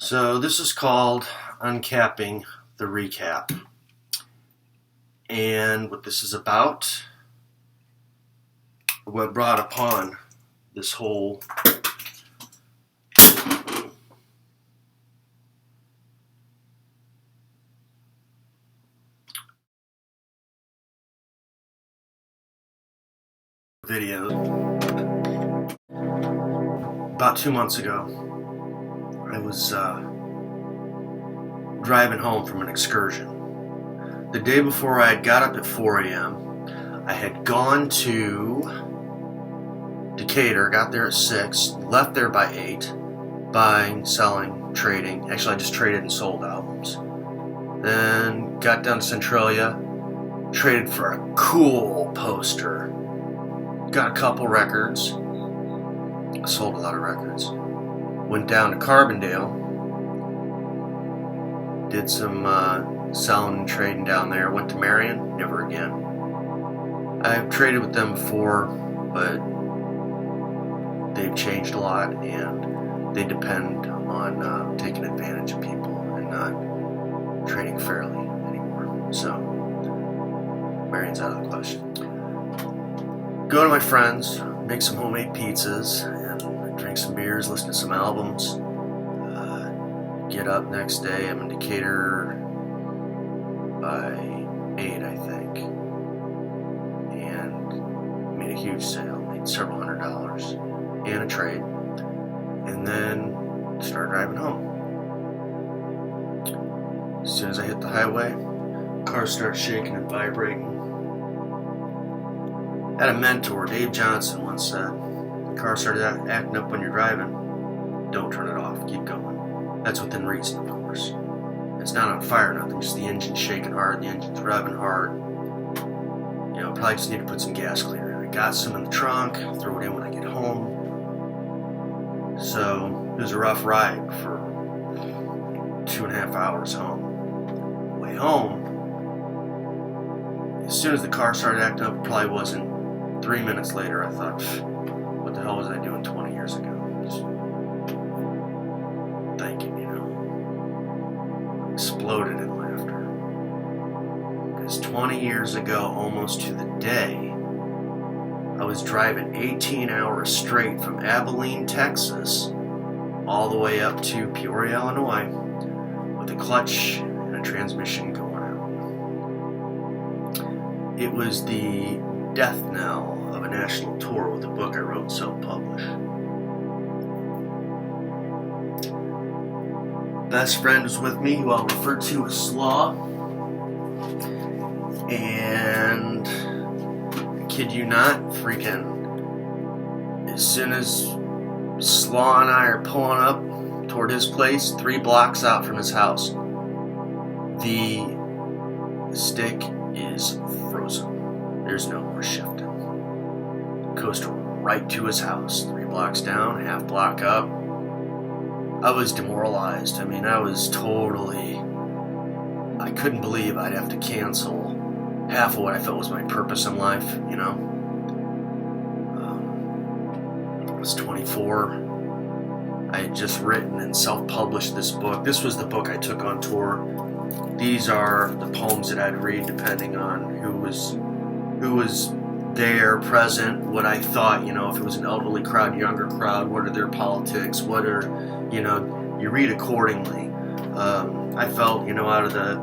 So this is called Uncapping the Recap. And what this is about, what brought upon this whole video. About 2 months ago, I was driving home from an excursion. The day before, I had got up at 4 a.m. I had gone to Decatur, got there at 6, left there by 8, buying, selling, trading. Actually, I just traded and sold albums. Then got down to Centralia, traded for a cool poster. Got a couple records. I sold a lot of records. Went down to Carbondale. Did some selling and trading down there. Went to Marion. Never again. I've traded with them before, but they've changed a lot, and they depend on taking advantage of people and not trading fairly anymore. So, Marion's out of the question. Go to my friends, make some homemade pizzas, and drink some beers, listen to some albums. Get up next day. I'm in Decatur by 8, I think, and made a huge sale. Made several $100 and a trade, and then started driving home. As soon as I hit the highway, car starts shaking and vibrating. I had a mentor, Dave Johnson, once said, the car started acting up when you're driving, don't turn it off, keep going. That's within reason, of course. It's not on fire or nothing, just the engine's shaking hard, the engine's revving hard. You know, probably just need to put some gas cleaner in. I got some in the trunk, throw it in when I get home. So, it was a rough ride for 2.5 hours home. Way home, as soon as the car started acting up, it probably wasn't 3 minutes later, I thought, what the hell was I doing 20 years ago? Just thinking, exploded in laughter. Because 20 years ago, almost to the day, I was driving 18 hours straight from Abilene, Texas, all the way up to Peoria, Illinois, with a clutch and a transmission going out. It was the death knell of a national tour with a book I wrote and self-published. Best friend was with me, who I'll refer to as Slaw. And I kid you not, freaking as soon as Slaw and I are pulling up toward his place, 3 blocks out from his house, the stick is frozen. There's no more shifting. Coast right to his house, 3 blocks down, half block up. I was demoralized. I mean, I was totally, I couldn't believe I'd have to cancel half of what I felt was my purpose in life, you know. I was 24. I had just written and self-published this book. This was the book I took on tour. These are the poems that I'd read depending on who was there, present, what I thought, you know, if it was an elderly crowd, younger crowd, what are their politics, what are, you know, you read accordingly. I felt, you know, out of the,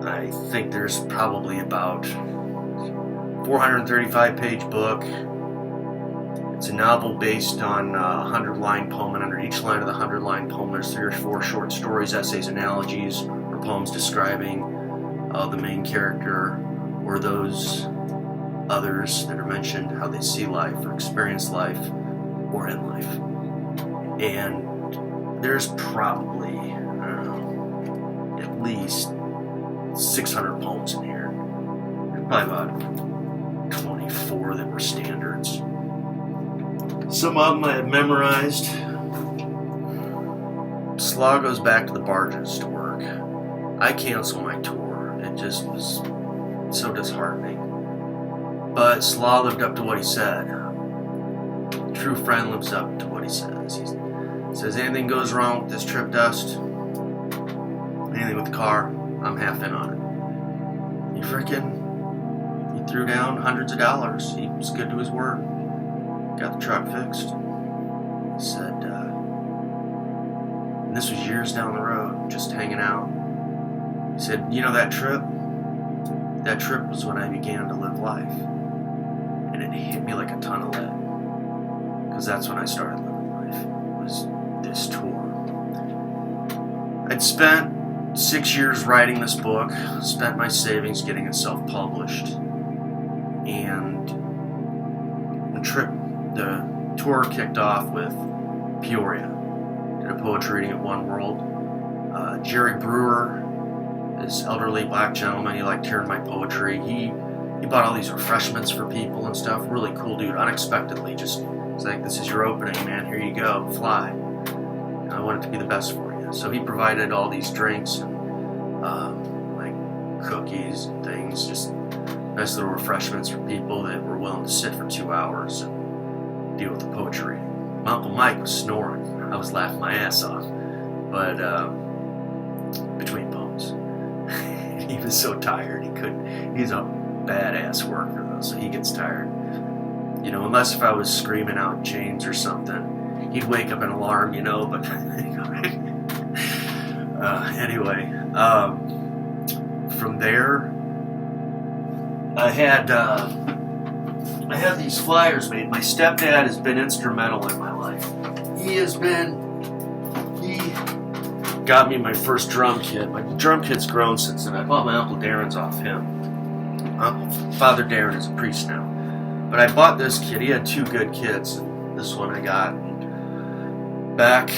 I think there's probably about 435-page book. It's a novel based on a 100-line poem, and under each line of the 100-line poem there's 3 or 4 short stories, essays, analogies, or poems describing the main character or those others that are mentioned, how they see life or experience life or in life. And there's probably, I don't know, at least 600 poems in here. There's probably about 24 that were standards. Some of them I had memorized. Slaw goes back to the barges to work. I cancel my tour. It just was so disheartening. But Slaw lived up to what he said. A true friend lives up to what he says. Says, anything goes wrong with this trip, Dust, anything with the car, I'm half in on it. He threw down hundreds of dollars. He was good to his word. Got the truck fixed. He said, and this was years down the road, just hanging out. He said, you know that trip? That trip was when I began to live life. And it hit me like a ton of lead. Because that's when I started living life, was this tour. I'd spent 6 years writing this book, spent my savings getting it self-published. And the tour kicked off with Peoria. Did a poetry reading at One World. Jerry Brewer, this elderly black gentleman, he liked hearing my poetry. He bought all these refreshments for people and stuff. Really cool dude, unexpectedly. Just, it's like, this is your opening, man. Here you go, fly. And I want it to be the best for you. So he provided all these drinks and like cookies and things, just nice little refreshments for people that were willing to sit for 2 hours and deal with the poetry. My Uncle Mike was snoring. I was laughing my ass off. But between poems. He was so tired he couldn't. He's a badass worker though, so he gets tired. You know, unless if I was screaming out in chains or something, he'd wake up an alarm, you know, but anyway, from there, I had these flyers made. My stepdad has been instrumental in my life. He got me my first drum kit. My drum kit's grown since then. I bought my Uncle Darren's off him. Father Darren is a priest now. But I bought this kit. He had 2 good kits. This one I got back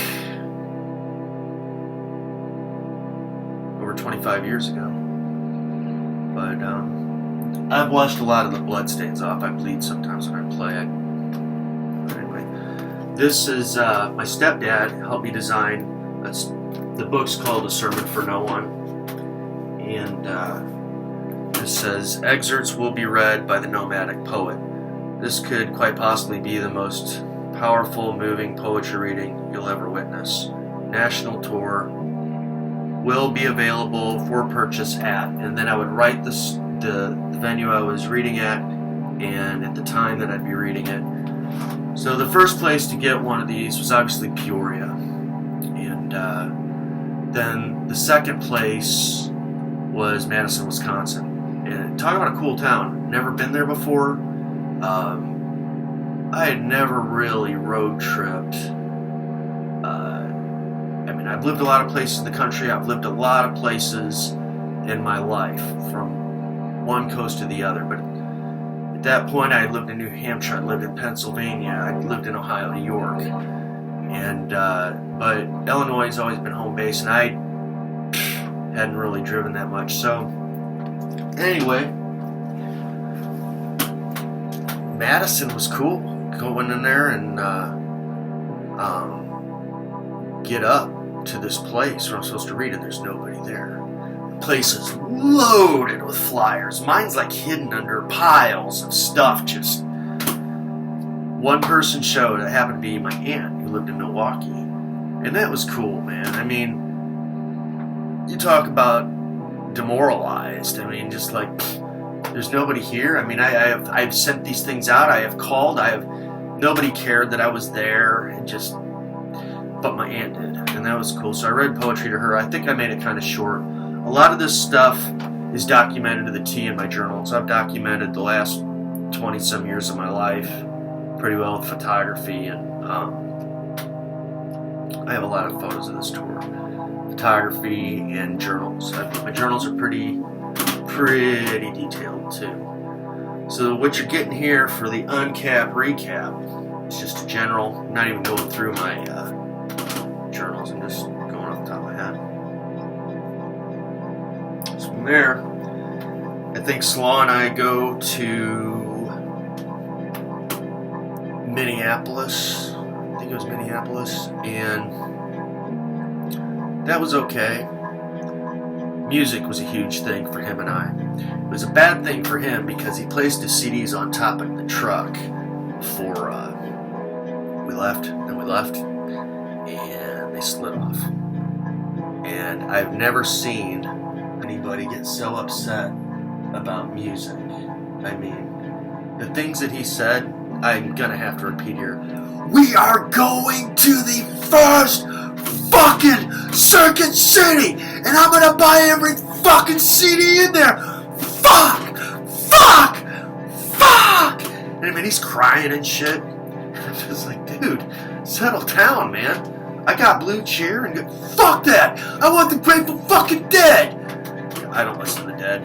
over 25 years ago. But I've washed a lot of the bloodstains off. I bleed sometimes when I play. But anyway, this is my stepdad helped me design. The book's called A Sermon for No One. And it says, excerpts will be read by the nomadic poet. This could quite possibly be the most powerful, moving poetry reading you'll ever witness. National tour will be available for purchase at, and then I would write the venue I was reading at, and at the time that I'd be reading it. So the first place to get one of these was obviously Peoria, and then the second place was Madison, Wisconsin. And talk about a cool town. Never been there before. I had never really road tripped. I mean, I've lived a lot of places in the country. I've lived a lot of places in my life, from one coast to the other. But at that point, I had lived in New Hampshire. I lived in Pennsylvania. I lived in Ohio, New York. And but Illinois has always been home base, and I hadn't really driven that much. So anyway, Madison was cool. Going in there and get up to this place where I'm supposed to read, and there's nobody there. The place is loaded with flyers. Mine's like hidden under piles of stuff. Just one person showed. It happened to be my aunt who lived in Milwaukee, and that was cool, man. I mean, you talk about demoralized. I mean, just like, there's nobody here. I mean, I've sent these things out. I have called. Nobody cared that I was there, and but my aunt did, and that was cool. So I read poetry to her. I think I made it kind of short. A lot of this stuff is documented to the T in my journals. I've documented the last 20-some years of my life pretty well with photography, and I have a lot of photos of this tour. Photography and journals. My journals are pretty detailed too. So what you're getting here for the Uncapped Recap is just a general. I'm not even going through my journals. I'm just going off the top of my head. So from there, I think Slaw and I go to Minneapolis. I think it was Minneapolis, and that was okay. Music was a huge thing for him and I. It was a bad thing for him because he placed his CDs on top of the truck before we left, and face lit off. And I've never seen anybody get so upset about music. I mean, the things that he said, I'm gonna have to repeat here. We are going to the first fucking Circuit City, and I'm gonna buy every fucking CD in there. Fuck! Fuck! Fuck! And I mean, he's crying and shit. I'm just like, dude, settle down, man. I got Blue Cheer and fuck that! I want the Grateful fucking Dead! I don't listen to the Dead.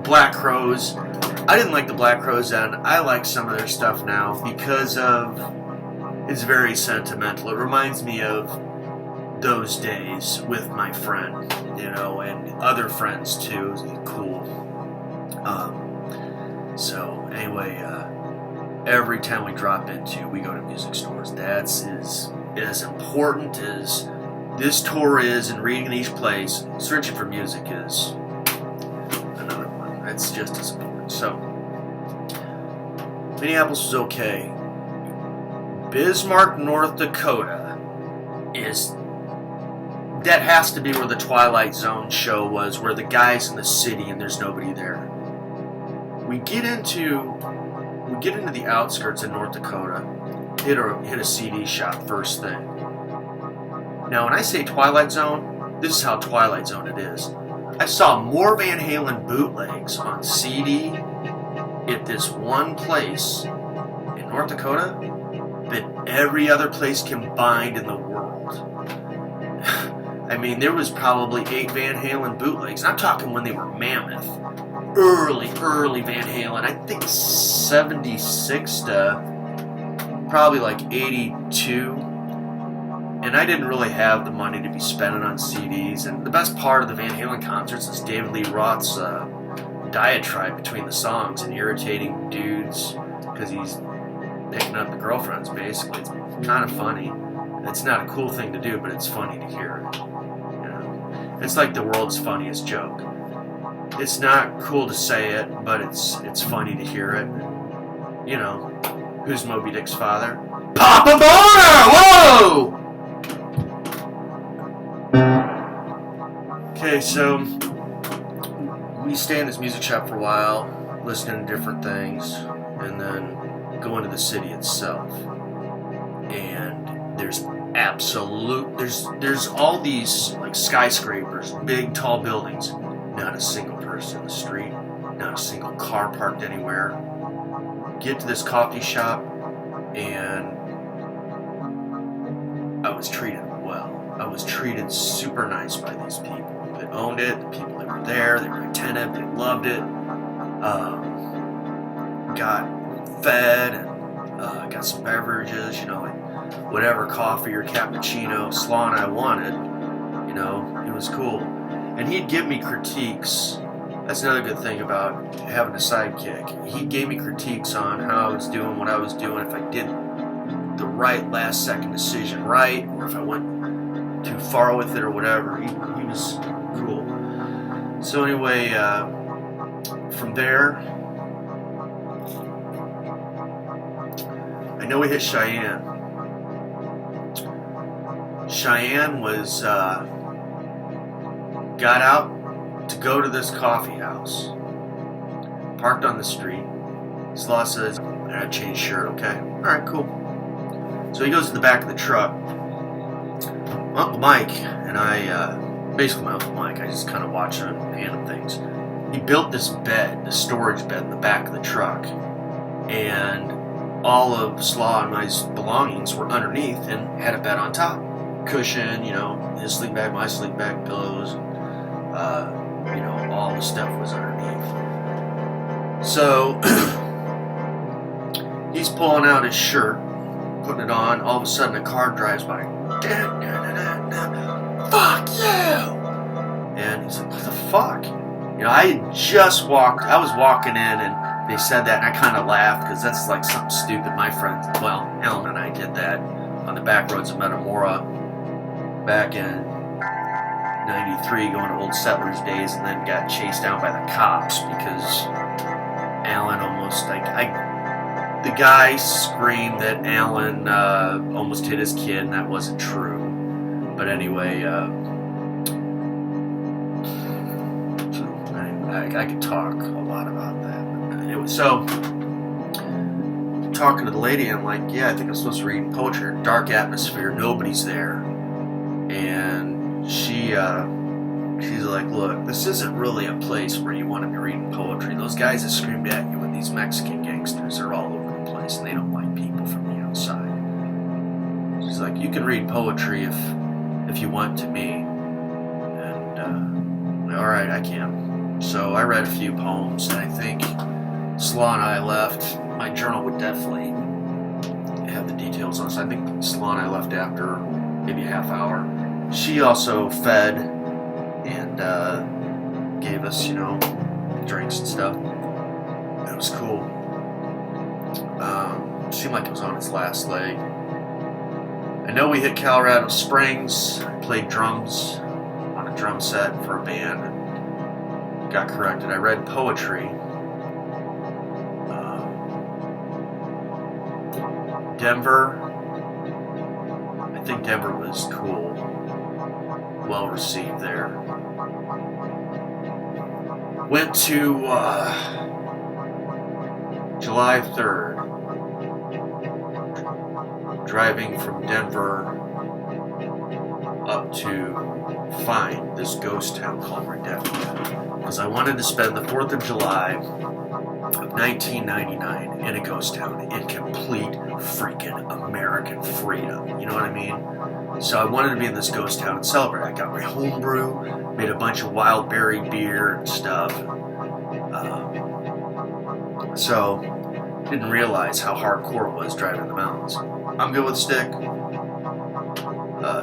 Black Crowes. I didn't like the Black Crowes then. I like some of their stuff now because of it's very sentimental. It reminds me of those days with my friend, you know, and other friends too. It was cool. So anyway, every town we drop into, we go to music stores. That's as important as this tour is, and reading in each place, searching for music is another one. That's just as important. So, Minneapolis was okay. Bismarck, North Dakota that has to be where the Twilight Zone show was, where the guy's in the city and there's nobody there. We get into the outskirts of North Dakota, hit a CD shop first thing. Now, when I say Twilight Zone, this is how Twilight Zone it is. I saw more Van Halen bootlegs on CD at this one place in North Dakota than every other place combined in the world. I mean, there was probably 8 Van Halen bootlegs. I'm talking when they were mammoth. Early Van Halen. I think 76 to probably like 82. And I didn't really have the money to be spending on CDs. And the best part of the Van Halen concerts is David Lee Roth's diatribe between the songs and irritating dudes because he's picking up the girlfriends, basically. It's kind of funny. It's not a cool thing to do, but it's funny to hear. You know, it's like the world's funniest joke. It's not cool to say it, but it's funny to hear it. You know, who's Moby Dick's father? Papa Boner! Whoa! Okay, so we stay in this music shop for a while, listening to different things, and then go into the city itself. And there's all these like skyscrapers, big tall buildings, not a single person in the street, not a single car parked anywhere. Get to this coffee shop, and I was treated well. I was treated super nice by these people that owned it, the people that were there. They were attentive, they loved it. Got fed and got some beverages, you know, like whatever coffee or cappuccino, Slaw and I wanted. You know, it was cool. And he'd give me critiques. That's another good thing about having a sidekick. He gave me critiques on how I was doing, what I was doing, if I did the right last second decision right, or if I went too far with it or whatever. He was cool. So anyway, from there, I know we hit Cheyenne. Cheyenne was, got out to go to this coffee house. Parked on the street. Slaw says, I gotta change shirt, okay? Alright, cool. So he goes to the back of the truck. Uncle Mike and I, basically my Uncle Mike, I just kind of watch him and hand him things. He built this bed, this storage bed in the back of the truck. And all of Slaw and my belongings were underneath and had a bed on top. Cushion, you know, his sleep bag, my sleep bag, pillows, you know, all the stuff was underneath. So he's pulling out his shirt, putting it on. All of a sudden, a car drives by. Fuck you! And he's like, what the fuck? You know, I was walking in, and they said that, and I kind of laughed because that's like something stupid. My friends, well, Ellen and I did that on the back roads of Metamora back in 93, going to Old Settlers days, and then got chased down by the cops because Alan almost, the guy screamed that Alan almost hit his kid, and that wasn't true. But anyway, I could talk a lot about that. Anyway, so talking to the lady, I'm like, yeah, I think I'm supposed to read poetry. Dark atmosphere, nobody's there, and she's like, look, this isn't really a place where you want to be reading poetry. Those guys that screamed at you with these Mexican gangsters are all over the place, and they don't like people from the outside. She's like, you can read poetry if you want to me, and all right, I can. So I read a few poems, and I think Slaw and I left. My journal would definitely have the details on it. So I think Slaw and I left after maybe a half hour. She also fed and gave us, drinks and stuff. It was cool. Seemed like it was on its last leg. I know we hit Colorado Springs, played drums on a drum set for a band, and got corrected. I read poetry. Denver, I think Denver was cool. Well received there. Went to July 3rd, driving from Denver up to find this ghost town called Redefia, because I wanted to spend the 4th of July of 1999 in a ghost town in complete freaking American freedom. You know what I mean? So I wanted to be in this ghost town and celebrate. I got my homebrew, made a bunch of wild berry beer and stuff. So didn't realize how hardcore it was driving in the mountains. I'm good with stick.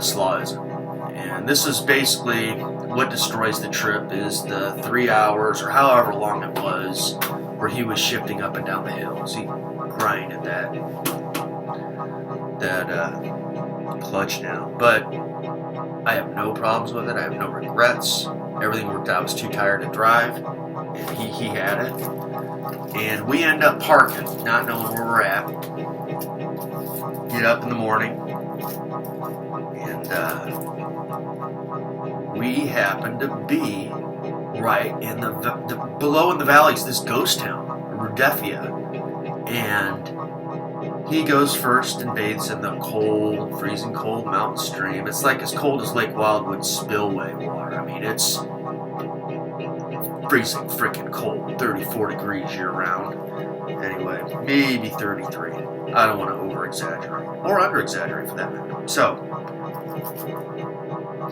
Slaw isn't. And this is basically what destroys the trip is the 3 hours or however long it was where he was shifting up and down the hills. He grinded that clutch now. But I have no problems with it. I have no regrets. Everything worked out. I was too tired to drive, and he had it. And we end up parking, not knowing where we're at. Get up in the morning, and we happen to be right in the below in the valleys, this ghost town, Redefia, and he goes first and bathes in the cold, freezing cold mountain stream. It's like as cold as Lake Wildwood spillway water. I mean, it's freezing freaking cold, 34 degrees year round. Anyway, maybe 33. I don't want to over-exaggerate, or under-exaggerate for that matter. So,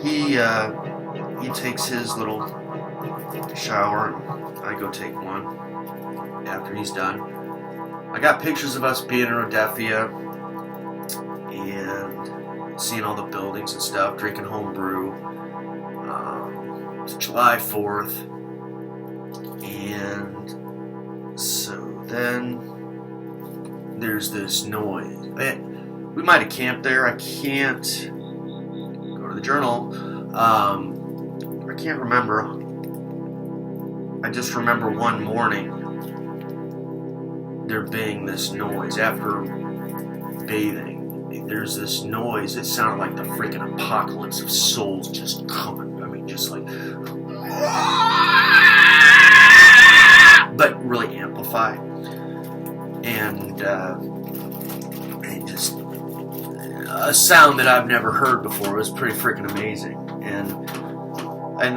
he takes his little shower, and I go take one after he's done. I got pictures of us being in Redefia and seeing all the buildings and stuff, drinking home brew. It's July 4th, and so then there's this noise. We might have camped there. I can't go to the journal. I can't remember. I just remember one morning there being this noise after bathing. There's this noise. It sounded like the freaking apocalypse of souls just coming. I mean, just like, but really amplified. And just a sound that I've never heard before. It was pretty freaking amazing. And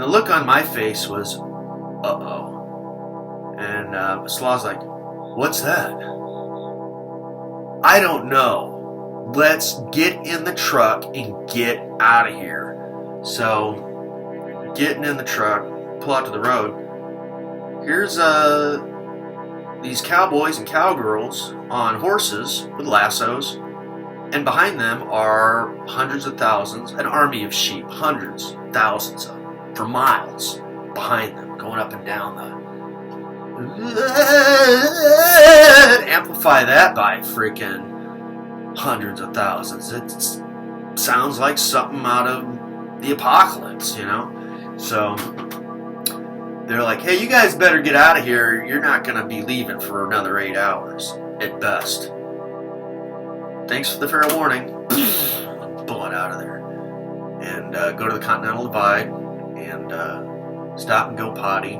the look on my face was, uh-oh. And Slaw's like, what's that? I don't know. Let's get in the truck and get out of here. So, getting in the truck, pull out to the road. Here's these cowboys and cowgirls on horses with lassos. And behind them are hundreds of thousands, an army of sheep, hundreds, thousands of them, for miles behind them, going up and down the... Amplify that by freaking hundreds of thousands. It sounds like something out of the apocalypse, So they're like, hey, you guys better get out of here. You're not going to be leaving for another 8 hours at best. Thanks for the fair warning. Pull it out of there. And go to the Continental Divide and stop and go potty,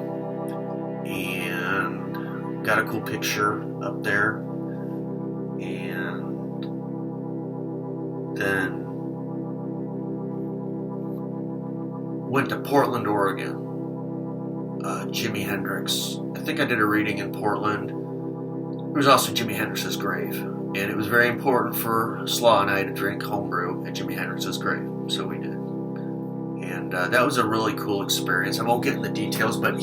and got a cool picture up there, and then went to Portland, Oregon. Jimi Hendrix. I think I did a reading in Portland. There was also Jimi Hendrix's grave, and it was very important for Slaw and I to drink homebrew at Jimi Hendrix's grave, so we did. And that was a really cool experience. I won't get into the details, but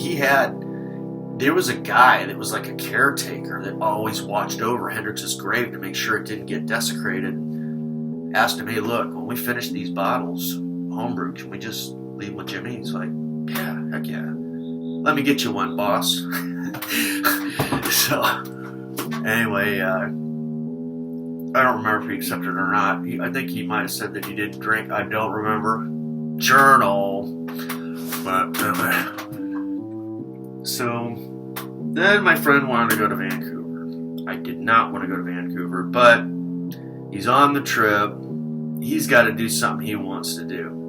there was a guy that was like a caretaker that always watched over Hendrix's grave to make sure it didn't get desecrated. Asked him, hey, look, when we finish these bottles, homebrew, can we just leave with Jimmy? He's like, yeah, heck yeah. Let me get you one, boss. So, anyway, I don't remember if he accepted it or not. I think he might have said that he didn't drink. I don't remember. Journal. But anyway. So, then my friend wanted to go to Vancouver. I did not want to go to Vancouver, but he's on the trip. He's got to do something he wants to do.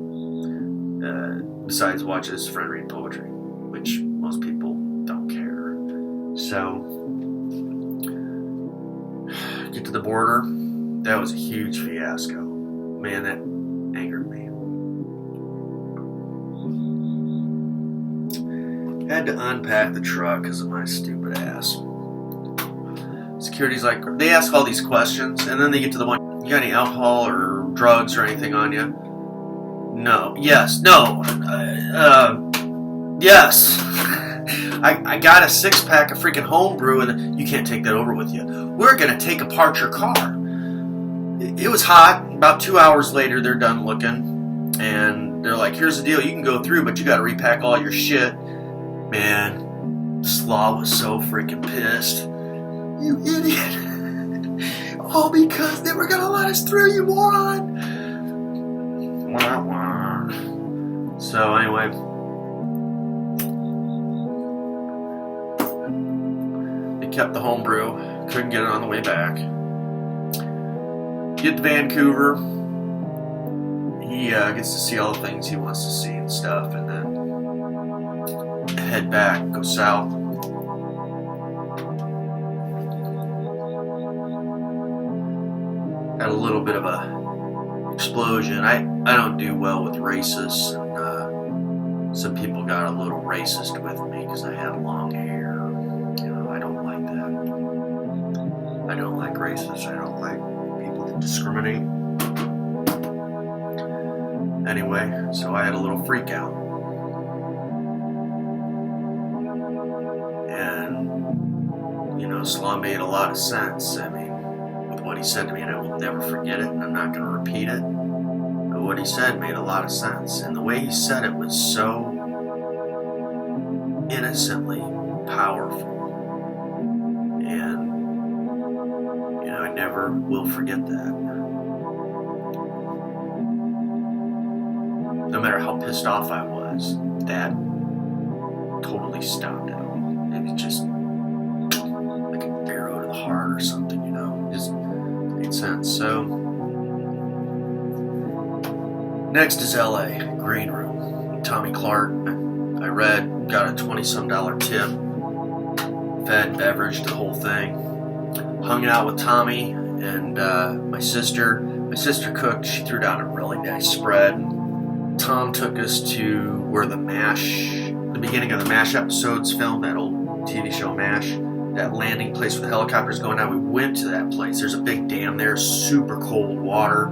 Besides watch his friend read poetry, which most people don't care. So, get to the border. That was a huge fiasco. Man, that angered me. Had to unpack the truck because of my stupid ass. Security's like, they ask all these questions, and then they get to the one, you got any alcohol or drugs or anything on you? No. Yes. No. Yes. I got a 6-pack of freaking homebrew, and you can't take that over with you. We're going to take apart your car. It was hot. About 2 hours later, they're done looking, and they're like, here's the deal. You can go through, but you got to repack all your shit. Man, Slaw was so freaking pissed. You idiot. All because they were going to let us through, you moron. Wah, wah. So anyway, they kept the homebrew. Couldn't get it on the way back. Get to Vancouver. He gets to see all the things he wants to see and stuff, and then head back, go south. Had a little bit of a explosion. I don't do well with racists, and some people got a little racist with me because I had long hair. You know, I don't like that. I don't like racists. I don't like people that discriminate. Anyway, so I had a little freak out. And, you know, Slaw made a lot of sense. I mean, with what he said to me, and I will never forget it, and I'm not going to repeat it. But what he said made a lot of sense. And the way he said it was so innocently powerful. And, you know, I never will forget that. No matter how pissed off I was, that totally stopped it all. It was just like an arrow to the heart or something, you know. It just made sense. So, next is LA, Green Room. Tommy Clark, I read, got a $20-some tip. Fed, beverage, the whole thing. Hung out with Tommy and my sister. My sister cooked. She threw down a really nice spread. Tom took us to where the beginning of the MASH episodes filmed, that old TV show MASH, that landing place where the helicopter's going down. We went to that place. There's a big dam there, super cold water,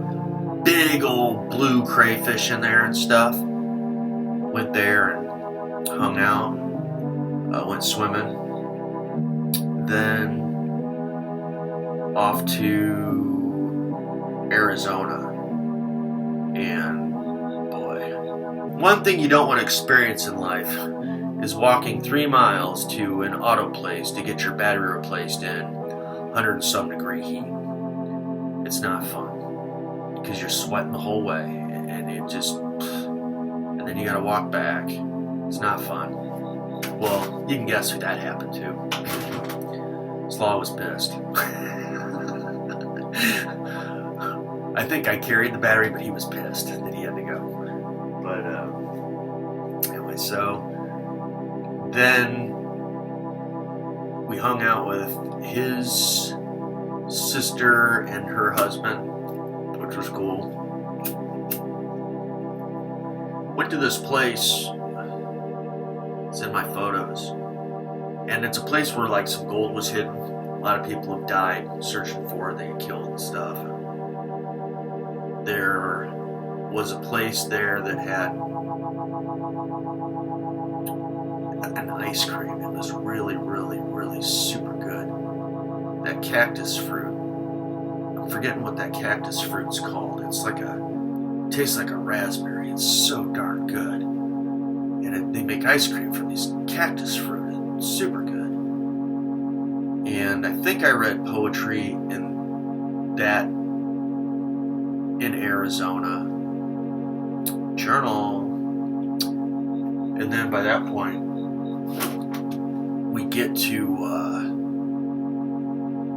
big old blue crayfish in there and stuff. Went there and hung out, went swimming. Then off to Arizona. And one thing you don't want to experience in life is walking 3 miles to an auto place to get your battery replaced in 100-some degree heat. It's not fun because you're sweating the whole way, and and then you gotta walk back. It's not fun. Well, you can guess who that happened to. Slaw was pissed. I think I carried the battery, but he was pissed that he had to go. But anyway, so then we hung out with his sister and her husband, which was cool. Went to this place. It's in my photos. And it's a place where like some gold was hidden. A lot of people have died searching for it. They get killed and stuff. And there was a place there that had an ice cream. It was really, really, really super good. That cactus fruit. I'm forgetting what that cactus fruit's called. It tastes like a raspberry. It's so darn good. And they make ice cream from these cactus fruit. It's super good. And I think I read poetry in Arizona journal. And then by that point, we get to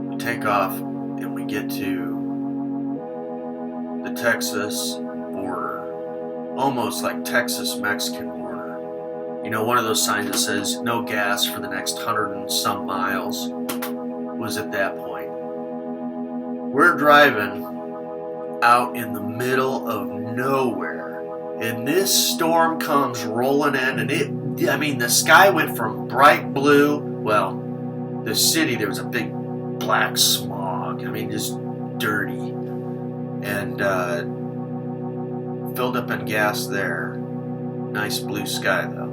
we take off and we get to the Texas border, almost like Texas-Mexican border. You know, one of those signs that says no gas for the next 100 and some miles was at that point. We're driving out in the middle of nowhere, and this storm comes rolling in, and the sky went from bright blue. Well, the city, there was a big black smog. Just dirty. And filled up in gas there. Nice blue sky, though.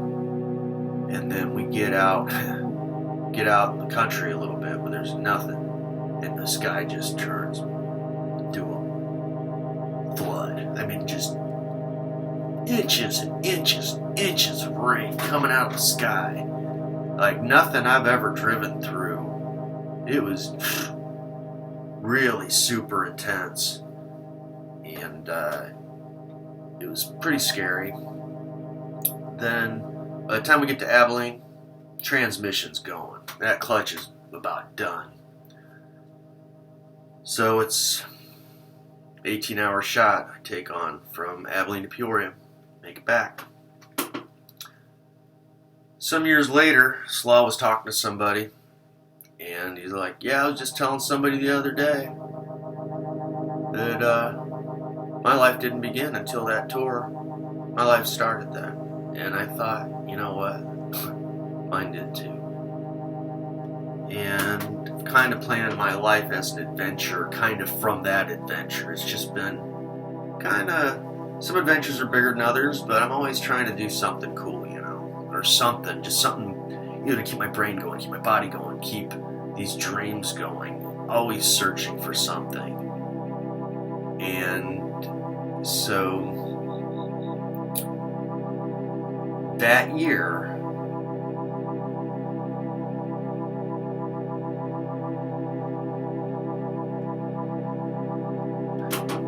And then we get out in the country a little bit where there's nothing. And the sky just turns to a flood. Just inches and inches and inches of rain coming out of the sky. Like nothing I've ever driven through. It was really super intense. And it was pretty scary. Then, by the time we get to Abilene, transmission's going. That clutch is about done. So it's 18-hour shot I take on from Abilene to Peoria. Make it back. Some years later, Slaw was talking to somebody, and he's like, yeah, I was just telling somebody the other day that my life didn't begin until that tour. My life started then. And I thought, you know what? Mine did too. And I've kind of planned my life as an adventure, kind of from that adventure. It's just been kind of, some adventures are bigger than others, but I'm always trying to do something cool, or something, just something, to keep my brain going, keep my body going, keep these dreams going, always searching for something. And so that year,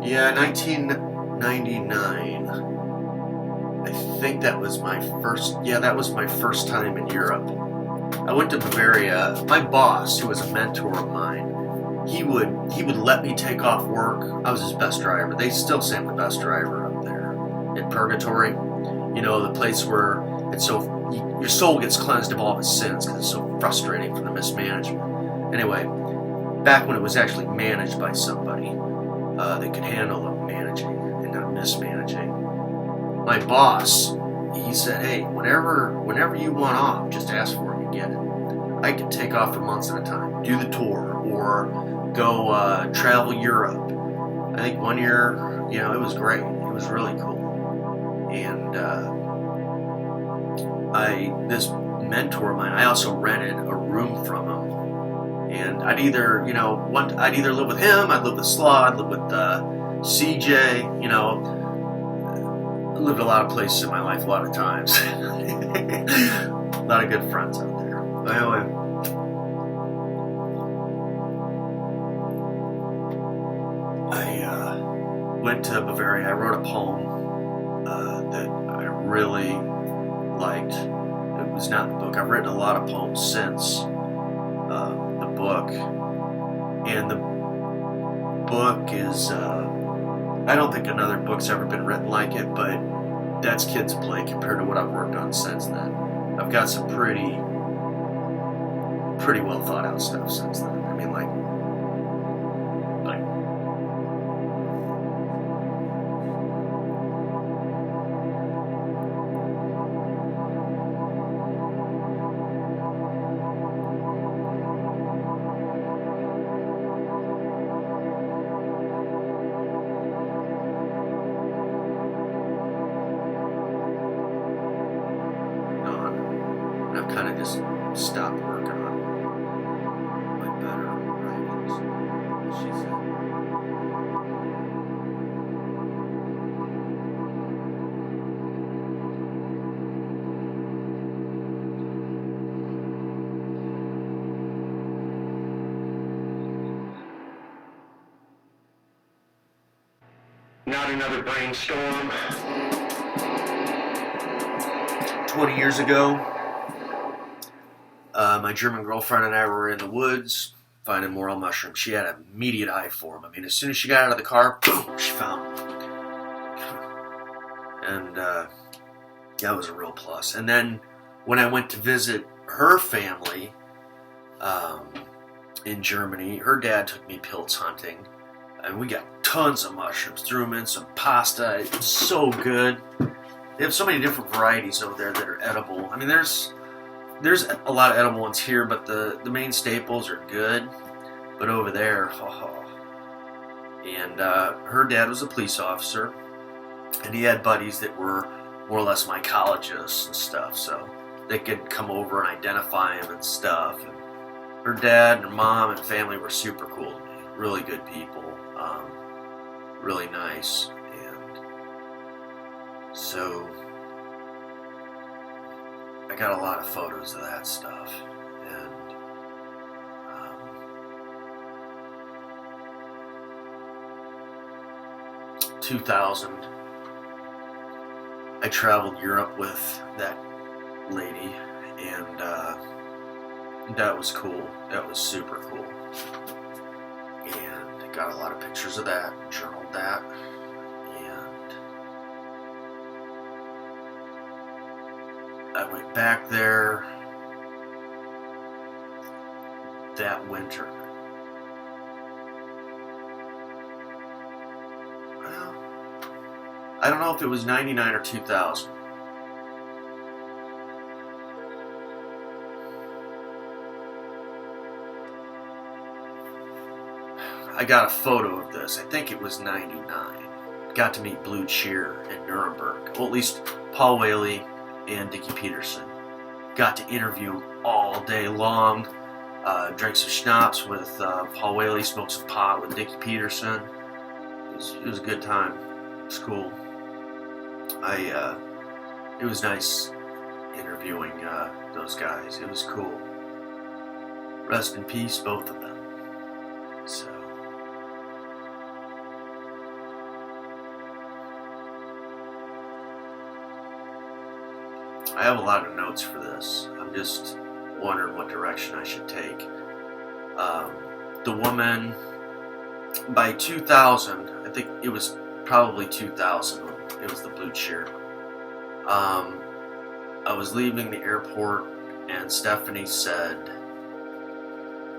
yeah, 1999, I think that was my first time in Europe. I went to Bavaria. My boss, who was a mentor of mine, he would let me take off work. I was his best driver. They still say I'm the best driver up there in Purgatory. The place where your soul gets cleansed of all of its sins because it's so frustrating from the mismanagement. Anyway, back when it was actually managed by somebody that could handle the managing and not mismanaging. My boss, he said, hey, whenever you want off, just ask for it, you get it. I could take off for months at a time, do the tour, or go travel Europe. I think one year, it was great. It was really cool. And this mentor of mine, I also rented a room from him. And I'd either live with him, I'd live with Slaw, I'd live with CJ, I lived a lot of places in my life, a lot of times. A lot of good friends out there. Anyway, I went to Bavaria. I wrote a poem that I really liked. It was not the book. I've written a lot of poems since the book. And the book is... I don't think another book's ever been written like it, but that's kid's play compared to what I've worked on since then. I've got some pretty well thought out stuff since then. I mean, like I've kind of just stopped working on my better writings. She said. Not another brainstorm. 20 years ago, my German girlfriend and I were in the woods finding morel mushrooms. She had an immediate eye for them. I mean, as soon as she got out of the car, boom, she found them. And that was a real plus. And then when I went to visit her family in Germany, her dad took me pilz hunting. And we got tons of mushrooms, threw them in some pasta. It's so good. They have so many different varieties over there that are edible. I mean, there's a lot of edible ones here, but the main staples are good. But over there, And her dad was a police officer, and he had buddies that were more or less mycologists and stuff, so they could come over and identify him and stuff. And her dad and her mom and family were super cool to me. Really good people. Really nice. And so I got a lot of photos of that stuff. And 2000, I traveled Europe with that lady, and that was cool. That was super cool. And I got a lot of pictures of that, journaled that, and I went back there that winter. Well, I don't know if it was 99 or 2000. I got a photo of this. I think it was 99. Got to meet Blue Cheer in Nuremberg. Well, at least Paul Whaley and Dickie Peterson. Got to interview them all day long. Drank some schnapps with Paul Whaley. Smoked some pot with Dickie Peterson. It was a good time. It was cool. It was nice interviewing those guys. It was cool. Rest in peace, both of them. So. I have a lot of notes for this. I'm just wondering what direction I should take. The woman, by 2000, I think it was probably 2000 when it was the Blue Cheer. I was leaving the airport and Stephanie said,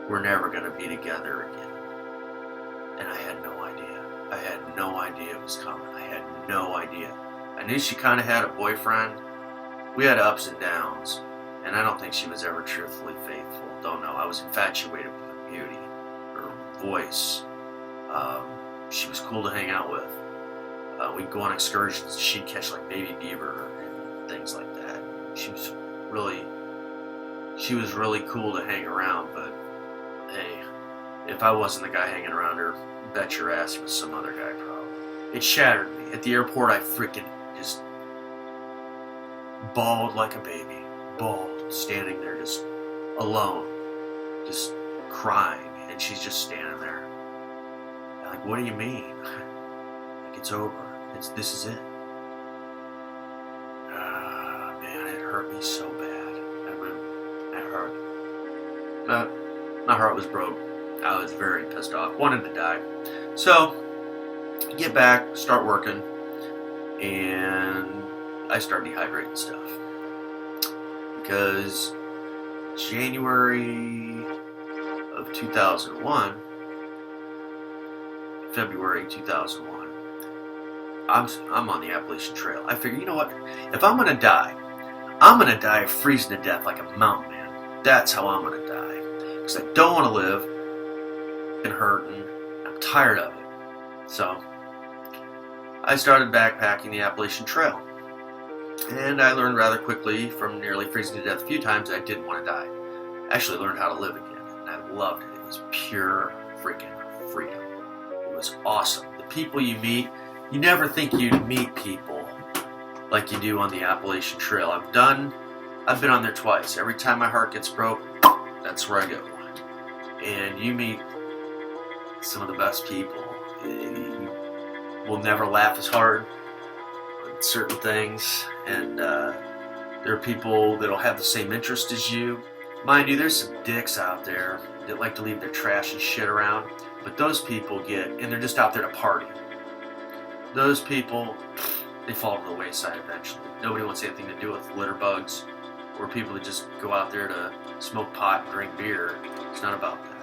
"We're never going to be together again." And I had no idea. I had no idea it was coming. I had no idea. I knew she kind of had a boyfriend. We had ups and downs, and I don't think she was ever truthfully faithful. Don't know. I was infatuated with her beauty, her voice. She was cool to hang out with. We'd go on excursions, and she'd catch like baby beaver and things like that. She was really cool to hang around. But hey, if I wasn't the guy hanging around her, bet your ass it was some other guy probably. It shattered me. At the airport, I freaking just bawled like a baby. Bawled, standing there just alone, just crying, and she's just standing there. I'm like, what do you mean? Like, it's over. This is it. Man, it hurt me so bad. It hurt. My heart was broke. I was very pissed off. Wanted to die. So, get back, start working, and I started dehydrating stuff. Because January of 2001, February 2001, I'm on the Appalachian Trail. I figured, you know what? If I'm going to die, I'm going to die freezing to death like a mountain man. That's how I'm going to die. Because I don't want to live and hurting. I'm tired of it. So I started backpacking the Appalachian Trail. And I learned rather quickly from nearly freezing to death a few times that I didn't want to die. I actually learned how to live again. And I loved it. It was pure freaking freedom. It was awesome. The people you meet, you never think you'd meet people like you do on the Appalachian Trail. I've been on there twice. Every time my heart gets broke, that's where I go. And you meet some of the best people. You will never laugh as hard on certain things. And there are people that'll have the same interest as you. Mind you, there's some dicks out there that like to leave their trash and shit around. But those people and they're just out there to party. Those people, they fall to the wayside eventually. Nobody wants anything to do with litter bugs or people that just go out there to smoke pot and drink beer. It's not about that.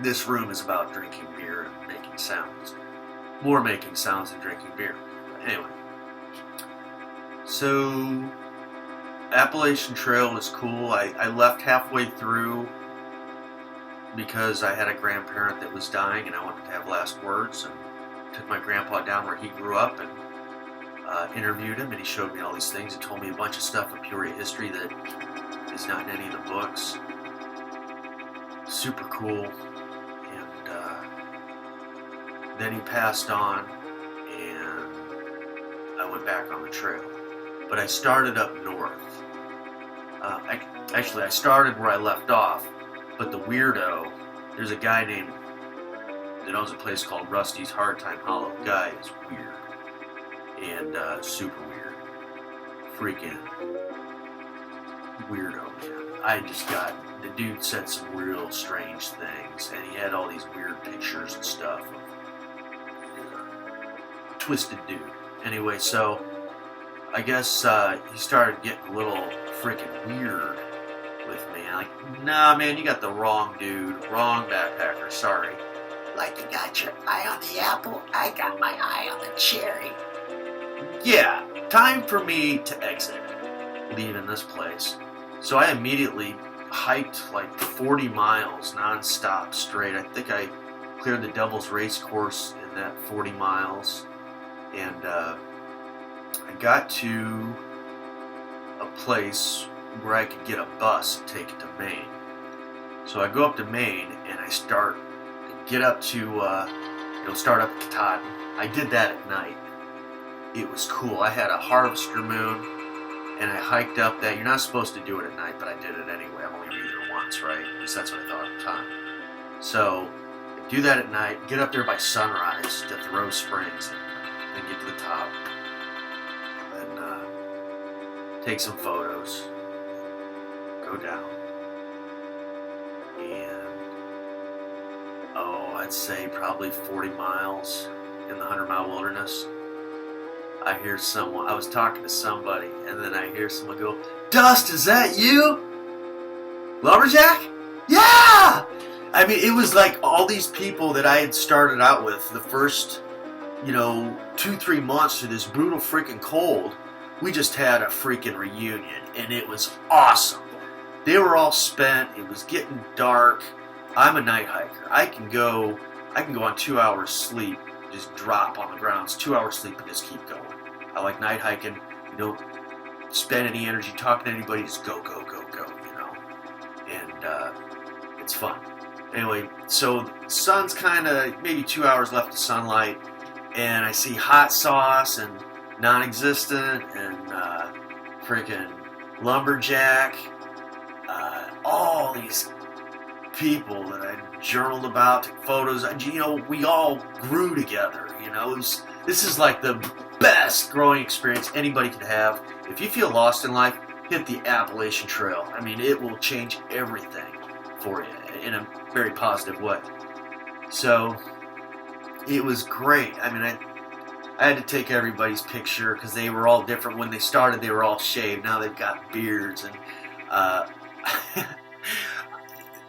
This room is about drinking beer and making sounds. More making sounds than drinking beer. But anyway. So, Appalachian Trail is cool. I left halfway through because I had a grandparent that was dying and I wanted to have last words, and took my grandpa down where he grew up and interviewed him, and he showed me all these things and told me a bunch of stuff in Peoria history that is not in any of the books. Super cool. And then he passed on and I went back on the trail. But I started up north. I started where I left off. But the weirdo, there's a guy named that owns a place called Rusty's Hard Time Hollow. The guy is weird. And super weird. Freaking weirdo, man. The dude said some real strange things. And he had all these weird pictures and stuff of twisted dude. Anyway, so I guess he started getting a little freaking weird with me. I'm like, nah, man, you got the wrong dude, wrong backpacker, sorry. Like, you got your eye on the apple, I got my eye on the cherry. Yeah, time for me to exit, leaving this place. So I immediately hiked like 40 miles non-stop straight. I think I cleared the Devil's Race course in that 40 miles. And I got to a place where I could get a bus and take it to Maine. So I go up to Maine and I get up to, start up at Katahdin. I did that at night. It was cool. I had a harvester moon and I hiked up that. You're not supposed to do it at night, but I did it anyway. I've only been there once, right? At least that's what I thought at the time. So I do that at night, get up there by sunrise to Thoreau Springs, and then get to the top. And then take some photos, go down, and I'd say probably 40 miles in the 100-mile wilderness. I was talking to somebody, and then I hear someone go, "Dust, is that you? Lumberjack?" Yeah! I mean, it was like all these people that I had started out with the first, 2-3 months through this brutal freaking cold. We just had a freaking reunion, and it was awesome. They were all spent. It was getting dark. I'm a night hiker. I can go on 2 hours sleep, just drop on the ground. It's 2 hours sleep and just keep going. I like night hiking. You don't spend any energy talking to anybody. Just go, go, go, go, And it's fun. Anyway, so the sun's kind of maybe 2 hours left of sunlight, and I see hot sauce and non-existent and freaking lumberjack. All these people that I journaled about, took photos. We all grew together. This is like the best growing experience anybody could have. If you feel lost in life, hit the Appalachian Trail. I mean, it will change everything for you in a very positive way. So it was great. I mean, I had to take everybody's picture because they were all different. When they started, they were all shaved. Now they've got beards, and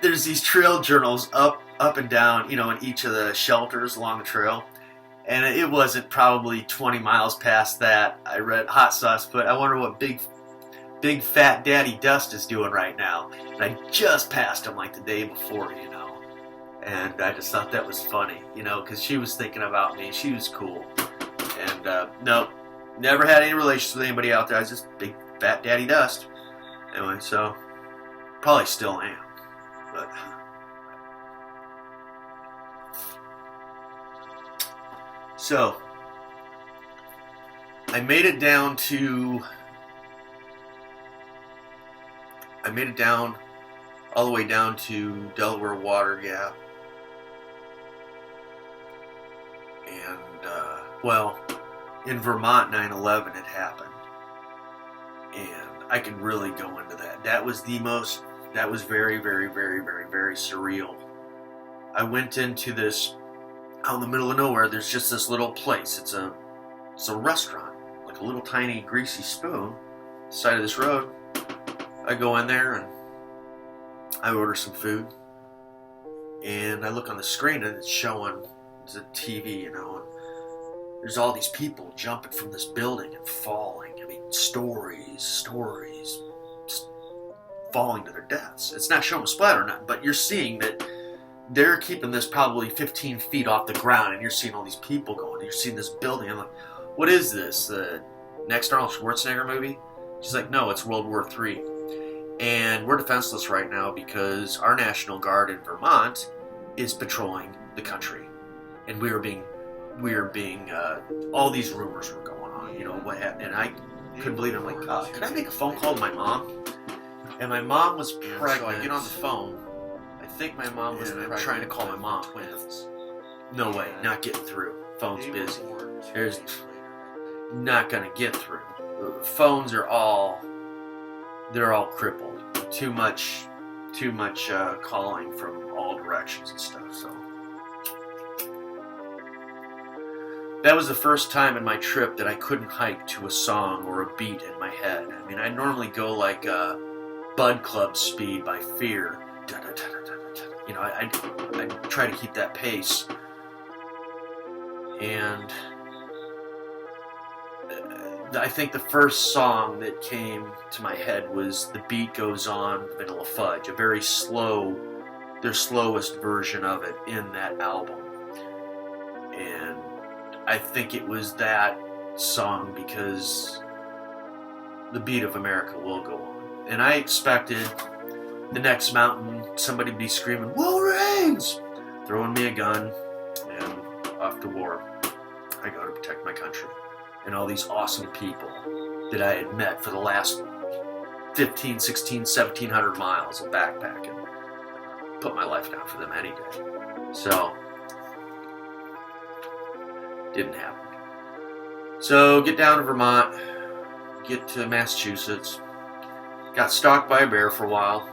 there's these trail journals up and down, in each of the shelters along the trail. And it wasn't probably 20 miles past that. I read Hot Sauce put, I wonder what big fat Daddy Dust is doing right now. And I just passed him like the day before, And I just thought that was funny, because she was thinking about me. She was cool. And no, never had any relations with anybody out there. I was just big fat Daddy Dust. Anyway, so probably still am. But so I made it down all the way down to Delaware Water Gap. And, in Vermont, 9/11 had happened. And I could really go into that. That was very, very, very, very, very surreal. I went into this, out in the middle of nowhere, there's just this little place. It's a restaurant, like a little tiny greasy spoon, side of this road. I go in there and I order some food. And I look on the screen and it's showing, it's a TV, and there's all these people jumping from this building and falling. I mean, stories, just falling to their deaths. It's not showing a splatter or nothing, but you're seeing that they're keeping this probably 15 feet off the ground, and you're seeing all these people going. You're seeing this building. I'm like, what is this? The next Arnold Schwarzenegger movie? She's like, no, it's World War III. And we're defenseless right now because our National Guard in Vermont is patrolling the country. And we are being, all these rumors were going on, what happened. And I couldn't believe it. I'm like, could I make a phone call to my mom? And my mom was pregnant. So I get on the phone. I think my mom was pregnant. I'm trying to call my mom. Twins. No way, not getting through. Phone's busy. There's not gonna get through. The phones are they're all crippled. Too much calling from all directions and stuff. So that was the first time in my trip that I couldn't hike to a song or a beat in my head. I mean, I normally go like Bud Club speed by Fear. I try to keep that pace. And I think the first song that came to my head was The Beat Goes On, Vanilla Fudge, a very slow, their slowest version of it in that album. And I think it was that song because the beat of America will go on. And I expected the next mountain somebody be screaming, Wolverines! Throwing me a gun, and off to war. I go to protect my country. And all these awesome people that I had met for the last 15, 16, 1,700 miles of backpacking. Put my life down for them any day. So, didn't happen. So, get down to Vermont, get to Massachusetts. Got stalked by a bear for a while.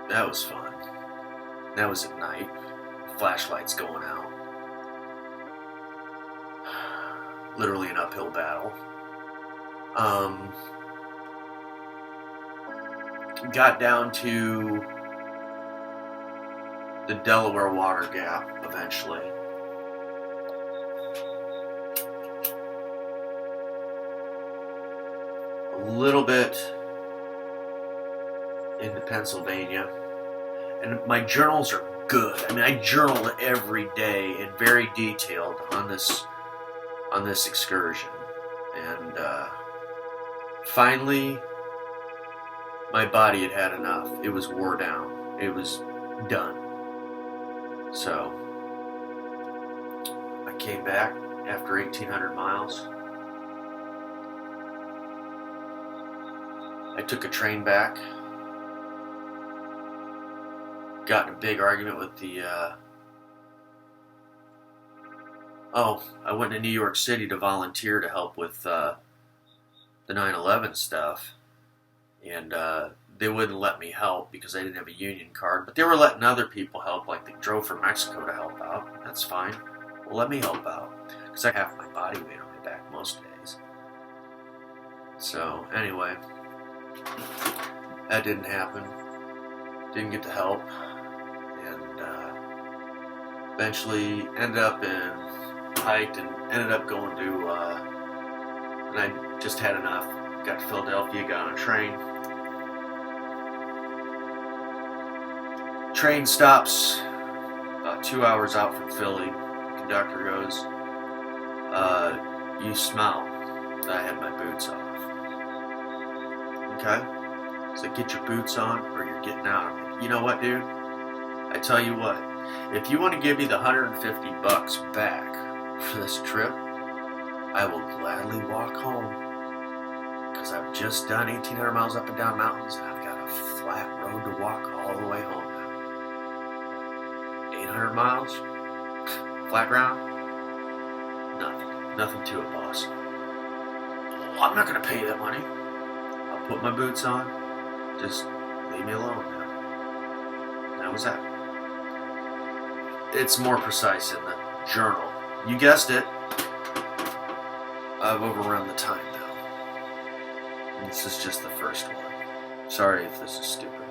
That was fun. That was at night. Flashlights going out. Literally an uphill battle. Got down to the Delaware Water Gap eventually. A little bit into Pennsylvania. And my journals are good. I mean, I journal every day and very detailed on this excursion. And finally, my body had had enough. It was wore down. It was done. So, I came back after 1,800 miles. I took a train back. Got in a big argument with I went to New York City to volunteer to help with the 9/11 stuff. And they wouldn't let me help because I didn't have a union card. But they were letting other people help, like they drove from Mexico to help out. That's fine. Well, let me help out. Because I have my body weight on my back most days. So, anyway, that didn't happen. Didn't get the help. And eventually hiked and ended up going to, and I just had enough. Got to Philadelphia, got on a train. Train stops about 2 hours out from Philly. The conductor goes, you smell that I had my boots off. Okay? So get your boots on or you're getting out. I'm like, you know what, dude? I tell you what, if you want to give me the $150 back for this trip, I will gladly walk home. Because I've just done 1,800 miles up and down mountains and I've got a flat road to walk all the way home now. 800 miles? Flat ground? Nothing to it, boss. Well, I'm not going to pay you that money. I'll put my boots on. Just leave me alone now. That was that. It's more precise in the journal. You guessed it. I've overrun the time now. This is just the first one. Sorry if this is stupid.